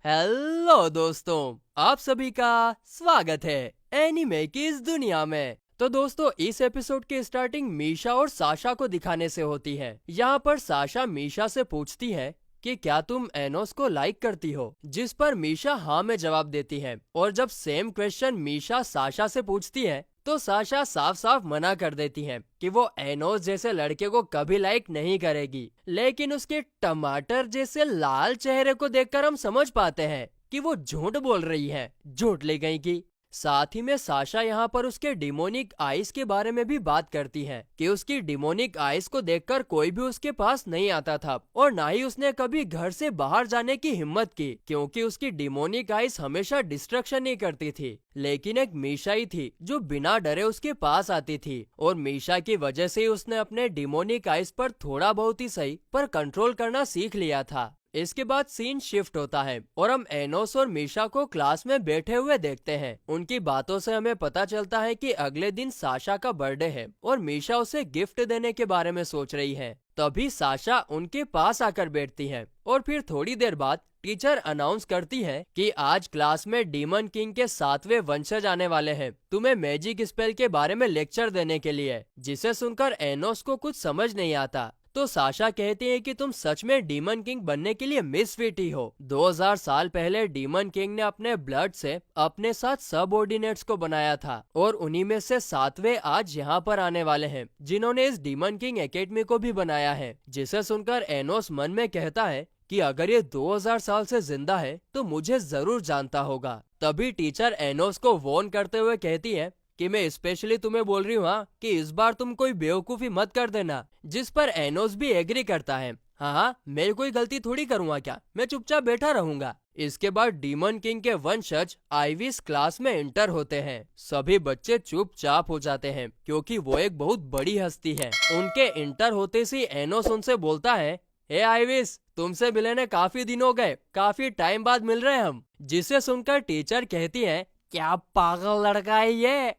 Hello दोस्तों, आप सभी का स्वागत है एनीमे की इस दुनिया में। तो दोस्तों, इस एपिसोड की स्टार्टिंग मीशा और साशा को दिखाने से होती है। यहाँ पर साशा मीशा से पूछती है कि क्या तुम एनोस को लाइक करती हो, जिस पर मीशा हाँ में जवाब देती है। और जब सेम क्वेश्चन मीशा साशा से पूछती है तो साशा साफ साफ मना कर देती है कि वो एनोस जैसे लड़के को कभी लाइक नहीं करेगी। लेकिन उसके टमाटर जैसे लाल चेहरे को देखकर हम समझ पाते हैं कि वो झूठ बोल रही है, झूठ ले गई की। साथ ही में साशा यहाँ पर उसके डिमोनिक आइस के बारे में भी बात करती है कि उसकी डिमोनिक आइस को देखकर कोई भी उसके पास नहीं आता था और ना ही उसने कभी घर से बाहर जाने की हिम्मत की, क्योंकि उसकी डिमोनिक आइस हमेशा डिस्ट्रक्शन ही करती थी। लेकिन एक मीशा ही थी जो बिना डरे उसके पास आती थी और मीशा की वजह से ही उसने अपने डिमोनिक आइस पर थोड़ा बहुत ही सही पर कंट्रोल करना सीख लिया था। इसके बाद सीन शिफ्ट होता है और हम एनोस और मीशा को क्लास में बैठे हुए देखते हैं। उनकी बातों से हमें पता चलता है कि अगले दिन साशा का बर्थडे है और मीशा उसे गिफ्ट देने के बारे में सोच रही है। तभी साशा उनके पास आकर बैठती है और फिर थोड़ी देर बाद टीचर अनाउंस करती है कि आज क्लास में डीमन किंग के 7वें वंशज आने वाले हैं, तुम्हें मैजिक स्पेल के बारे में लेक्चर देने के लिए। जिसे सुनकर एनोस को कुछ समझ नहीं आता तो साशा कहती है कि तुम सच में डीमन किंग बनने के लिए मिसफिट ही हो। 2000 साल पहले डीमन किंग ने अपने ब्लड से अपने साथ सबऑर्डिनेट्स को बनाया था और उन्हीं में से 7वें आज यहाँ पर आने वाले हैं, जिन्होंने इस डीमन किंग एकेडमी को भी बनाया है। जिसे सुनकर एनोस मन में कहता है कि अगर ये 2000 साल से जिंदा है तो मुझे जरूर जानता होगा। तभी टीचर एनोस को वॉर्न करते हुए कहती है कि मैं स्पेशली तुम्हें बोल रही हूँ कि इस बार तुम कोई बेवकूफी मत कर देना। जिस पर एनोस भी एग्री करता है, हाँ, मैं कोई गलती थोड़ी करूंगा, क्या मैं चुपचाप बैठा रहूंगा। इसके बाद डीमन किंग के वंशज आइविस क्लास में एंटर होते हैं। सभी बच्चे चुपचाप हो जाते हैं क्योंकि वो एक बहुत बड़ी हस्ती है। उनके एंटर होते ही एनोस उनसे बोलता है, हे आइविस, तुमसे मिलने काफी दिन हो गए, काफी टाइम बाद मिल रहे हैं हम। जिसे सुनकर टीचर कहती है, क्या पागल लड़का है ये।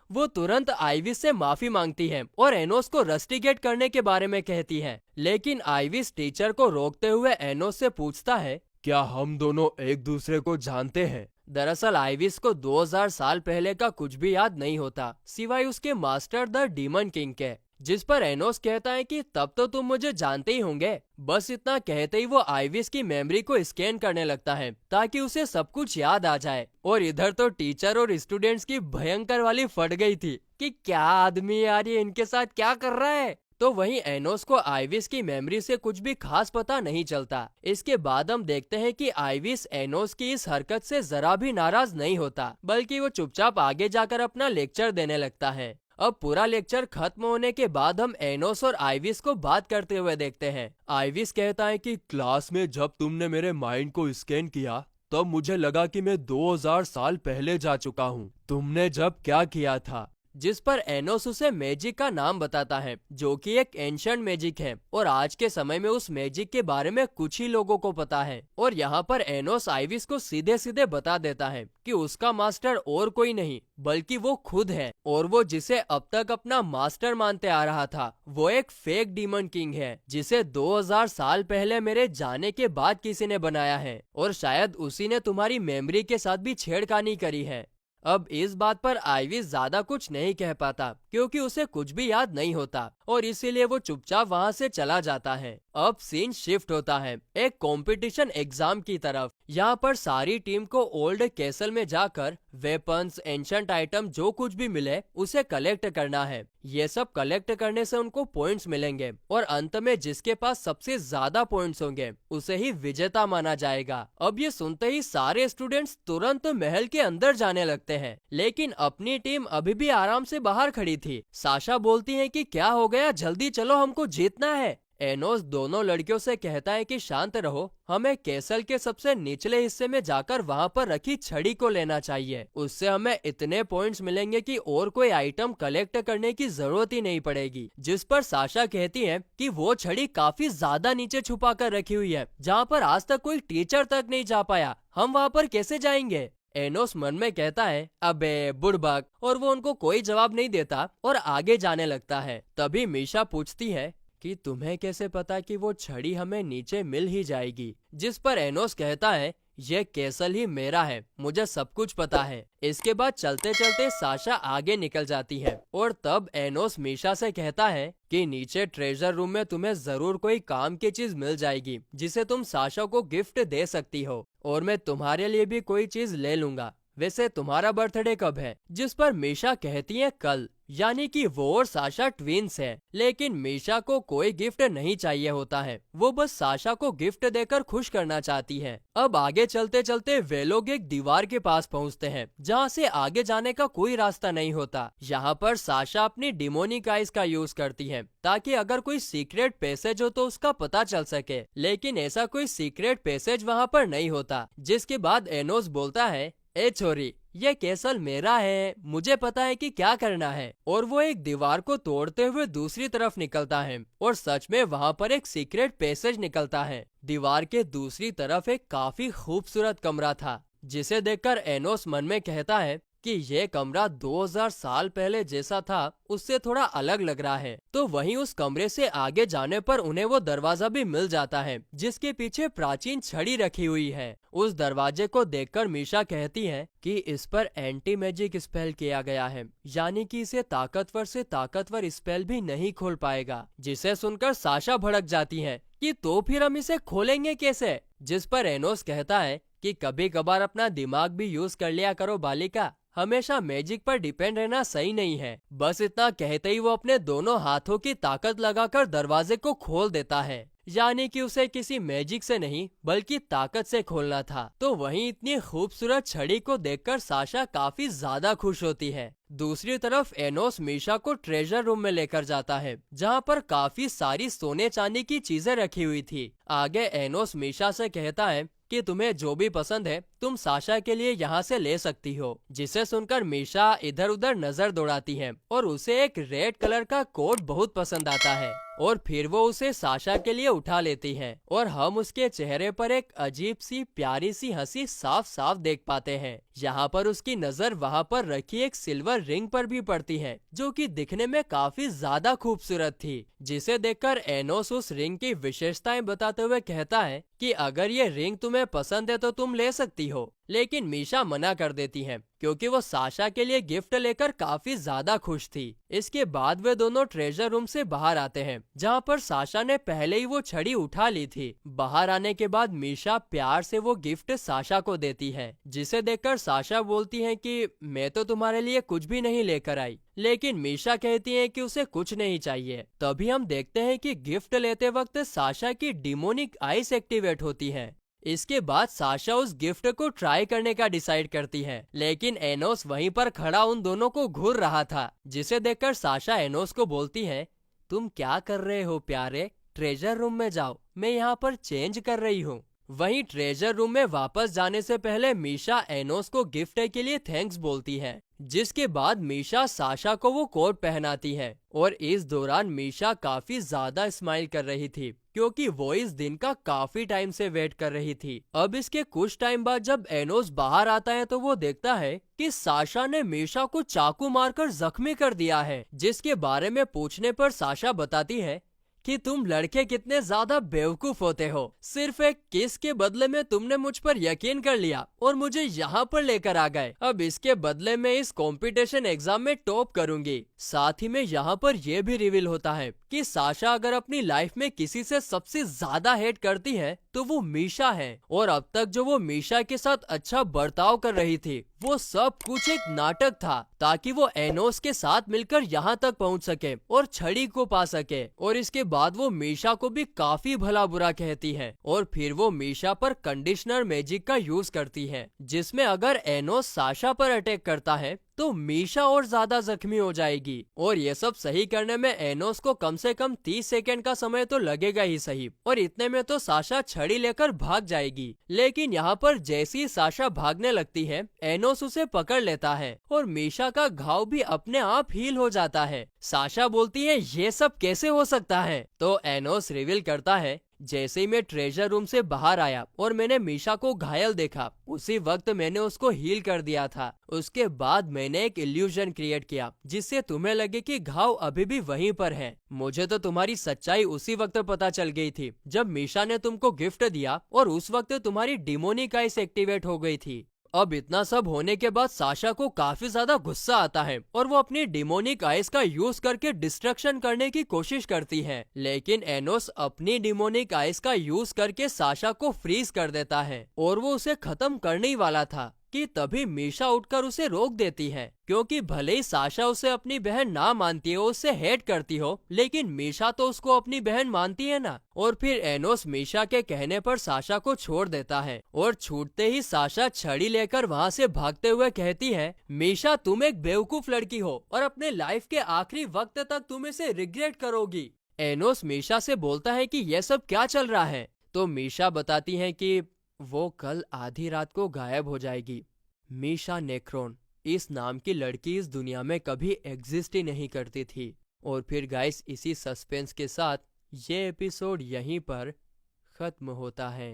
वो तुरंत आइविस से माफी मांगती है और एनोस को रस्टिकेट करने के बारे में कहती है। लेकिन आइविस टीचर को रोकते हुए एनोस से पूछता है, क्या हम दोनों एक दूसरे को जानते हैं। दरअसल आइविस को 2000 साल पहले का कुछ भी याद नहीं होता सिवाय उसके मास्टर द डीमन किंग के। जिस पर एनोस कहता है कि तब तो तुम मुझे जानते ही होंगे। बस इतना कहते ही वो आइविस की मेमोरी को स्कैन करने लगता है ताकि उसे सब कुछ याद आ जाए। और इधर तो टीचर और स्टूडेंट्स की भयंकर वाली फट गई थी कि क्या आदमी यार, ये इनके साथ क्या कर रहा है। तो वहीं एनोस को आइविस की मेमोरी से कुछ भी खास पता नहीं चलता। इसके बाद हम देखते हैं कि आइविस एनोस की इस हरकत से जरा भी नाराज नहीं होता, बल्कि वो चुपचाप आगे जाकर अपना लेक्चर देने लगता है। अब पूरा लेक्चर खत्म होने के बाद हम एनोस और आइविस को बात करते हुए देखते हैं। आइविस कहता है कि क्लास में जब तुमने मेरे माइंड को स्कैन किया तब मुझे लगा कि मैं 2000 साल पहले जा चुका हूँ। तुमने जब क्या किया था। जिस पर एनोस उसे मैजिक का नाम बताता है जो कि एक एंशिएंट मैजिक है और आज के समय में उस मैजिक के बारे में कुछ ही लोगों को पता है। और यहाँ पर एनोस आइविस को सीधे सीधे बता देता है कि उसका मास्टर और कोई नहीं बल्कि वो खुद है और वो जिसे अब तक अपना मास्टर मानते आ रहा था वो एक फेक डीमन किंग है, जिसे 2000 साल पहले मेरे जाने के बाद किसी ने बनाया है और शायद उसी ने तुम्हारी मेमोरी के साथ भी छेड़खानी करी है। अब इस बात पर आइविस ज्यादा कुछ नहीं कह पाता क्योंकि उसे कुछ भी याद नहीं होता और इसीलिए वो चुपचाप वहाँ से चला जाता है। अब सीन शिफ्ट होता है एक कंपटीशन एग्जाम की तरफ। यहाँ पर सारी टीम को ओल्ड कैसल में जाकर वेपन्स, एंशिएंट आइटम जो कुछ भी मिले उसे कलेक्ट करना है। ये सब कलेक्ट करने से उनको पॉइंट्स मिलेंगे और अंत में जिसके पास सबसे ज्यादा पॉइंट्स होंगे उसे ही विजेता माना जाएगा। अब ये सुनते ही सारे स्टूडेंट्स तुरंत महल के अंदर जाने लगते हैं, लेकिन अपनी टीम अभी भी आराम से बाहर खड़ी थी। साशा बोलती है कि क्या हो गया, जल्दी चलो, हमको जीतना है। एनोस दोनों लड़कियों से कहता है कि शांत रहो, हमें कैसल के सबसे निचले हिस्से में जाकर वहाँ पर रखी छड़ी को लेना चाहिए। उससे हमें इतने पॉइंट्स मिलेंगे कि और कोई आइटम कलेक्ट करने की जरूरत ही नहीं पड़ेगी। जिस पर साशा कहती है कि वो छड़ी काफी ज्यादा नीचे छुपा कर रखी हुई है जहाँ पर आज तक कोई टीचर तक नहीं जा पाया, हम वहाँ पर कैसे जाएंगे। एनोस मन में कहता है, अबे बुड़बक, और वो उनको कोई जवाब नहीं देता और आगे जाने लगता है। तभी मीशा पूछती है कि तुम्हें कैसे पता कि वो छड़ी हमें नीचे मिल ही जाएगी। जिस पर एनोस कहता है ये कैसल ही मेरा है, मुझे सब कुछ पता है। इसके बाद चलते चलते साशा आगे निकल जाती है और तब एनोस मीशा से कहता है कि नीचे ट्रेजर रूम में तुम्हें जरूर कोई काम की चीज मिल जाएगी जिसे तुम साशा को गिफ्ट दे सकती हो, और मैं तुम्हारे लिए भी कोई चीज ले लूंगा। वैसे तुम्हारा बर्थडे कब है? जिस पर मीशा कहती है कल, यानी कि वो और साशा ट्विंस है। लेकिन मीशा को कोई गिफ्ट नहीं चाहिए होता है, वो बस साशा को गिफ्ट देकर खुश करना चाहती है। अब आगे चलते चलते वे लोग एक दीवार के पास पहुंचते हैं जहां से आगे जाने का कोई रास्ता नहीं होता। यहाँ पर साशा अपनी डिमोनिक आइज का यूज करती है ताकि अगर कोई सीक्रेट पैसेज हो तो उसका पता चल सके, लेकिन ऐसा कोई सीक्रेट पैसेज वहाँ पर नहीं होता। जिसके बाद एनोस बोलता है, ए छोरी, ये कैसल मेरा है, मुझे पता है कि क्या करना है। और वो एक दीवार को तोड़ते हुए दूसरी तरफ निकलता है और सच में वहाँ पर एक सीक्रेट पैसेज निकलता है। दीवार के दूसरी तरफ एक काफी खूबसूरत कमरा था जिसे देखकर एनोस मन में कहता है कि ये कमरा 2000 साल पहले जैसा था उससे थोड़ा अलग लग रहा है। तो वहीं उस कमरे से आगे जाने पर उन्हें वो दरवाजा भी मिल जाता है जिसके पीछे प्राचीन छड़ी रखी हुई है। उस दरवाजे को देखकर मीशा कहती है कि इस पर एंटी मैजिक स्पेल किया गया है, यानी कि इसे ताकतवर से ताकतवर स्पेल भी नहीं खोल पाएगा। जिसे सुनकर साशा भड़क जाती है कि तो फिर हम इसे खोलेंगे कैसे? जिस पर एनोस कहता है कि कभी कभार अपना दिमाग भी यूज कर लिया करो बालिका, हमेशा मैजिक पर डिपेंड रहना सही नहीं है। बस इतना कहते ही वो अपने दोनों हाथों की ताकत लगाकर दरवाजे को खोल देता है, यानी कि उसे किसी मैजिक से नहीं बल्कि ताकत से खोलना था। तो वहीं इतनी खूबसूरत छड़ी को देखकर साशा काफी ज्यादा खुश होती है। दूसरी तरफ एनोस मीशा को ट्रेजर रूम में लेकर जाता है जहां पर काफी सारी सोने चांदी की चीजें रखी हुई थी। आगे एनोस मीशा से कहता है कि तुम्हें जो भी पसंद है तुम साशा के लिए यहाँ से ले सकती हो। जिसे सुनकर मीशा इधर उधर नजर दौड़ाती है और उसे एक रेड कलर का कोट बहुत पसंद आता है और फिर वो उसे साशा के लिए उठा लेती है और हम उसके चेहरे पर एक अजीब सी प्यारी सी हंसी साफ साफ देख पाते हैं। यहाँ पर उसकी नजर वहाँ पर रखी एक सिल्वर रिंग पर भी पड़ती है जो कि दिखने में काफी ज्यादा खूबसूरत थी। जिसे देखकर एनोस उस रिंग की विशेषताएं बताते हुए कहता है कि अगर ये रिंग तुम्हें पसंद है तो तुम ले सकती हो। लेकिन मीशा मना कर देती है क्योंकि वो साशा के लिए गिफ्ट लेकर काफी ज्यादा खुश थी। इसके बाद वे दोनों ट्रेजर रूम से बाहर आते हैं जहाँ पर साशा ने पहले ही वो छड़ी उठा ली थी। बाहर आने के बाद मीशा प्यार से वो गिफ्ट साशा को देती है, जिसे देखकर साशा बोलती है कि मैं तो तुम्हारे लिए कुछ भी नहीं लेकर आई। लेकिन मीशा कहती है कि उसे कुछ नहीं चाहिए। तभी हम देखते हैं कि गिफ्ट लेते वक्त साशा की डिमोनिक आइस एक्टिवेट होती है। इसके बाद साशा उस गिफ्ट को ट्राई करने का डिसाइड करती है, लेकिन एनोस वहीं पर खड़ा उन दोनों को घूर रहा था। जिसे देखकर साशा एनोस को बोलती है, तुम क्या कर रहे हो प्यारे, ट्रेजर रूम में जाओ, मैं यहाँ पर चेंज कर रही हूँ। वहीं ट्रेजर रूम में वापस जाने से पहले मीशा एनोस को गिफ्ट के लिए थैंक्स बोलती है। जिसके बाद मीशा साशा को वो कोट पहनाती है और इस दौरान मीशा काफी ज्यादा स्माइल कर रही थी क्योंकि वो इस दिन का काफी टाइम से वेट कर रही थी। अब इसके कुछ टाइम बाद जब एनोस बाहर आता है तो वो देखता है कि साशा ने मीशा को चाकू मारकर जख्मी कर दिया है। जिसके बारे में पूछने पर साशा बताती है कि तुम लड़के कितने ज्यादा बेवकूफ होते हो, सिर्फ एक किस के बदले में तुमने मुझ पर यकीन कर लिया और मुझे यहाँ पर लेकर आ गए। अब इसके बदले में इस कंपटीशन एग्जाम में टॉप करूंगी। साथ ही में यहाँ पर यह भी रिवील होता है कि साशा अगर अपनी लाइफ में किसी से सबसे ज्यादा हेट करती है तो वो मीशा है, और अब तक जो वो मीशा के साथ अच्छा बर्ताव कर रही थी वो सब कुछ एक नाटक था ताकि वो एनोस के साथ मिलकर यहाँ तक पहुँच सके और छड़ी को पा सके। और इसके बाद वो मीशा को भी काफी भला बुरा कहती है और फिर वो मीशा पर कंडीशनर मैजिक का यूज करती है, जिसमें अगर एनोस साशा पर अटैक करता है तो मीशा और ज्यादा जख्मी हो जाएगी। और ये सब सही करने में एनोस को कम से कम 30 सेकेंड का समय तो लगेगा ही सही, और इतने में तो साशा छड़ी लेकर भाग जाएगी। लेकिन यहाँ पर जैसी ही साशा भागने लगती है एनोस उसे पकड़ लेता है और मीशा का घाव भी अपने आप हील हो जाता है। साशा बोलती है ये सब कैसे हो सकता है, तो एनोस रिवील करता है जैसे ही मैं ट्रेजर रूम से बाहर आया और मैंने मीशा को घायल देखा, उसी वक्त मैंने उसको हील कर दिया था। उसके बाद मैंने एक इल्यूजन क्रिएट किया जिससे तुम्हें लगे कि घाव अभी भी वहीं पर है। मुझे तो तुम्हारी सच्चाई उसी वक्त पता चल गई थी जब मीशा ने तुमको गिफ्ट दिया और उस वक्त तुम्हारी डिमोनिक आइस एक्टिवेट हो गई थी। अब इतना सब होने के बाद साशा को काफी ज्यादा गुस्सा आता है और वो अपनी डिमोनिक आइस का यूज करके डिस्ट्रक्शन करने की कोशिश करती है, लेकिन एनोस अपनी डिमोनिक आइस का यूज करके साशा को फ्रीज कर देता है और वो उसे खत्म करने ही वाला था कि तभी मीशा उठकर उसे रोक देती है, क्योंकि भले ही साशा उसे अपनी बहन ना मानती हो, उससे हेट करती हो, लेकिन मीशा तो उसको अपनी बहन मानती है ना। और फिर एनोस मीशा के कहने पर साशा को छोड़ देता है और छूटते ही साशा छड़ी लेकर वहाँ से भागते हुए कहती है, मीशा तुम एक बेवकूफ लड़की हो और अपने लाइफ के आखिरी वक्त तक तुम इसे रिग्रेट करोगी। एनोस मीशा से बोलता है कि यह सब क्या चल रहा है, तो मीशा बताती है कि वो कल आधी रात को गायब हो जाएगी। मीशा नेक्रोन इस नाम की लड़की इस दुनिया में कभी एग्जिस्ट ही नहीं करती थी। और फिर गाइस इसी सस्पेंस के साथ ये एपिसोड यहीं पर खत्म होता है।